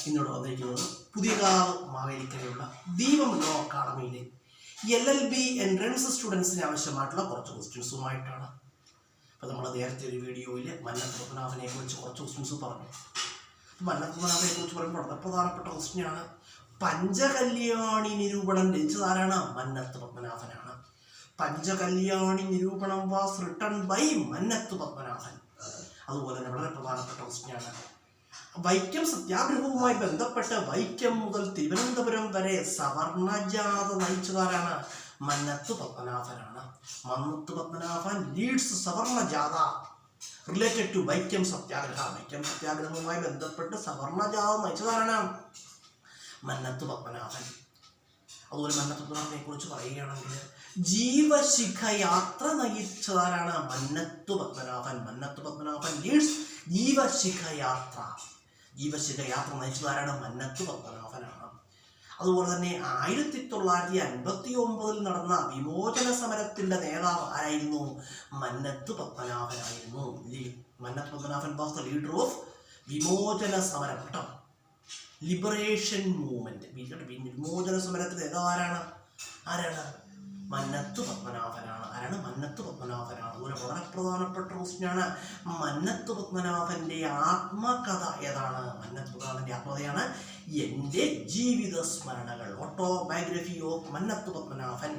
ഇന്നിവിടെ വന്നിരിക്കുന്നത് പുതിയകാവ് മാവേലിക്കരയുള്ള ദീപം ലോ അക്കാഡമിയിലെ LLB എൻട്രൻസ് സ്റ്റുഡൻസിന് ആവശ്യമായിട്ടുള്ള കുറച്ച് ക്വസ്റ്റ്യൻസുമായിട്ടാണ്. അപ്പോൾ നമ്മൾ നേരത്തെ ഒരു വീഡിയോയിൽ മന്നത്ത് പത്മനാഭനെ കുറിച്ച് കുറച്ച് ക്വസ്റ്റ്യൻസ് പറഞ്ഞു. മന്നത്ത് പത്മനാഭനെ കുറിച്ച് പറയുമ്പോൾ വളരെ പ്രധാനപ്പെട്ട ക്വസ്റ്റ്യനാണ്. പഞ്ചകല്യാണി നിരൂപണം രചിച്ചതാരാണ്? മന്നത്ത് പത്മനാഭനാണ്. പഞ്ചകല്യാണി നിരൂപണം was written by Mannath Padmanabhan. അതുപോലെ തന്നെ വളരെ പ്രധാനപ്പെട്ട ക്വസ്റ്റ്യനാണ്. വൈക്കം സത്യാഗ്രഹവുമായി ബന്ധപ്പെട്ട് വൈക്കം മുതൽ തിരുവനന്തപുരം വരെ സവർണജാഥ നയിച്ചതാരാണ്? മന്നത്ത് പത്മനാഭനാണ്. മന്നത്ത് പത്മനാഭൻ ലീഡ്സ് സവർണജാഥ റിലേറ്റഡ് ടു വൈക്കം സത്യാഗ്രഹ. വൈക്കം സത്യാഗ്രഹവുമായി ബന്ധപ്പെട്ട് സവർണജാഥ നയിച്ചതാരാണ്? മന്നത്ത് പത്മനാഭൻ. അതുപോലെ മന്നത്ത് പത്മനാഭനെ കുറിച്ച് പറയുകയാണെങ്കിൽ ജീവശിഖ യാത്ര നയിച്ചതാരാണ്? മന്നത്ത് പത്മനാഭൻ. മന്നത്ത് പത്മനാഭൻ ലീഡ്സ് ജീവശിഖ യാത്ര. ജീവശിഖ യാത്ര നയിച്ചതാരാണ്? മന്നത്ത് പത്മനാഭനാണ്. അതുപോലെ തന്നെ 1959 നടന്ന വിമോചന സമരത്തിന്റെ നേതാവ് ആരായിരുന്നു? മന്നത്ത് പത്മനാഭനായിരുന്നു. Mannath Padmanabhan was the leader of Vimochana Samaram കേട്ടോ, ലിബറേഷൻ മൂവ്മെന്റ്. വിമോചന സമരത്തിന് നേതാവ് ആരാണ്? മന്നത്ത് പത്മനാഭനാണ്. ആരാണ്? മന്നത്ത് പത്മനാഭനാണ്. അതുപോലെ വളരെ പ്രധാനപ്പെട്ട ക്വസ്റ്റ്യനാണ്. മന്നത്ത് പത്മനാഭന്റെ ആത്മകഥ ഏതാണ്? Mannath പത്മനാഭന്റെ ആത്മകഥയാണ് Ente Jeevitha Smaranakal. Autobiography of Mannath Padmanabhan.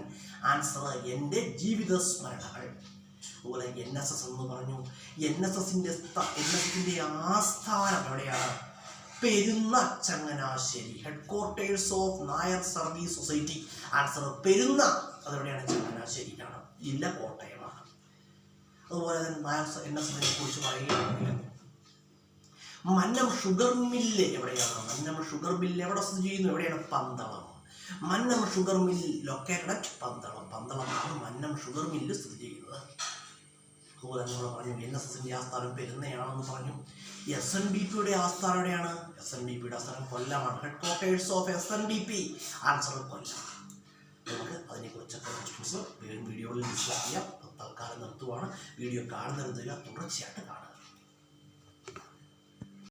Answer Ente Jeevitha സ്മരണകൾ. അതുപോലെ NSS എന്ന് പറഞ്ഞു. NSSന്റെ ആസ്ഥാനം എവിടെയാണ്? Perunna Changanassery. Headquarters of Nair service society. Answer Perunna. അതെവിടെയാണ്? ചങ്ങനാശ്ശേരിയാണ്. ജില്ല കോട്ടയമാണ്. അതുപോലെ തന്നെ നായർ NSSനെ കുറിച്ച് പറയുകയാണെങ്കിൽ മന്നം ഷുഗർ മില്ല് എവിടെയാണ്? മന്നം ഷുഗർ മില്ല് എവിടെ സ്ഥിതി ചെയ്യുന്നു? എവിടെയാണ്? Pandalam. Mannam sugar mill located at Pandalam. പന്തളമാണ് മന്നം ഷുഗർ മില്ല് സ്ഥിതി ചെയ്യുന്നത്. അതുപോലെ നമ്മൾ പറഞ്ഞു NSSന്റെ ആസ്ഥാനം പെരുന്നയാണെന്ന് പറഞ്ഞു. SNDPയുടെ ആസ്ഥാനം എവിടെയാണ്? SNDPയുടെ ആസ്ഥാനം കൊല്ലമാണ്. Headquarters of SNDP. Answer Kollam. നമുക്ക് അതിനെക്കുറിച്ചൊക്കെ ക്വസ്റ്റ്യൻസ് വീഡിയോയിൽ ഡിസ്കസ് ചെയ്യാം. തൽക്കാലം നിർത്തുവാണ്. വീഡിയോ കാണുന്നതിന് തുടർച്ചയായിട്ട് കാണുക.